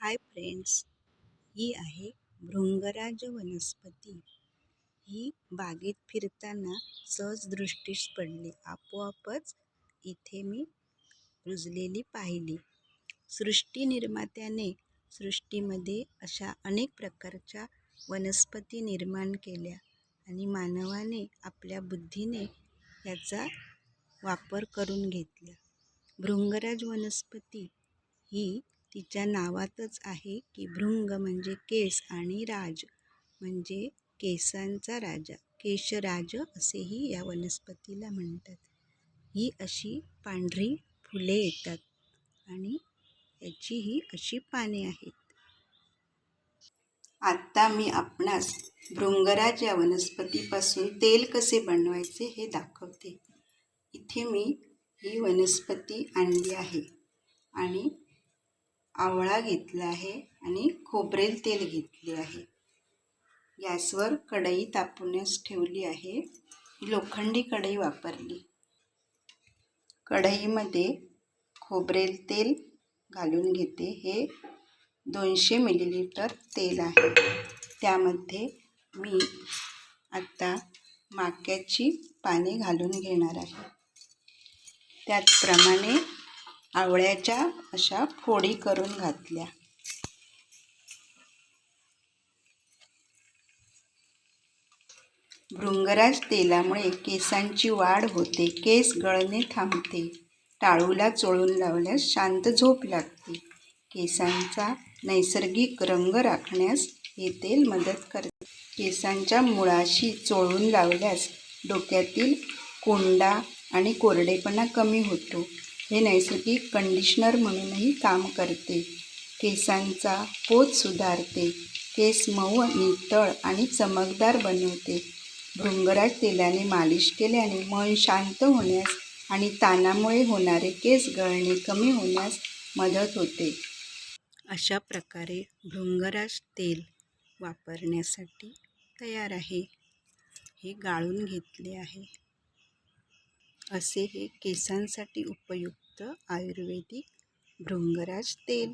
Hi friends, ही आहे भृंगराज वनस्पती। ही बागेत फिरताना सहज दृष्टीस पडली। आपोआपच इथे मी रुजलेली पाहिली। सृष्टी निर्मात्याने सृष्टीमध्ये अशा अनेक प्रकारच्या वनस्पती निर्माण केल्या आणि मानवाने आपल्या बुद्धीने याचा वापर करून घेतला। भृंगराज वनस्पती ही तिच्या नावातच आहे की भृंग म्हणजे केस आणि राज म्हणजे केसांचा राजा, केशराज असेही या वनस्पतीला म्हणतात। ही अशी पांढरी फुले येतात आणि याची ही अशी पाने आहेत। आता मी आपणास भृंगराज या वनस्पतीपासून तेल कसे बनवायचे हे दाखवते। इथे मी ही वनस्पती आणली आहे आणि आवळा घेतला आहे आणि खोबरेल तेल घेतले आहे। गॅसवर कढई तापवण्यास ठेवली आहे। लोखंडी कढई वापरली। कढईमध्ये खोबरेल तेल घालून घेते। हे 200 मिलीलिटर तेल आहे। त्यामध्ये मी आता माक्याची पाने घालून घेणार आहे। त्याचप्रमाणे आवळ्याच्या अशा फोडी करून घातल्या। भृंगराज तेलामुळे केसांची वाढ होते, केस गळणे थांबते, टाळूला चोळून लावल्यास शांत झोप लागते, केसांचा नैसर्गिक रंग राखण्यास हे तेल मदत करते, केसांच्या मुळाशी चोळून लावल्यास डोक्यातील कोंडा आणि कोरडेपणा कमी होतो, हे नैसर्गिक कंडिशनर म्हणूनही काम करते, केसांचा पोत सुधारते, केस मऊ नितळ आणि चमकदार बनवते। भृंगराज तेलाने मालिश केल्याने मन शांत होण्यास आणि ताणामुळे होणारे केस गळणे कमी होण्यास मदत होते। अशा प्रकारे भृंगराज तेल वापरण्यासाठी तयार आहे। हे गाळून घेतले आहे। असे हे केसांसाठी उपयुक्त आयुर्वेदिक भृंगराज तेल।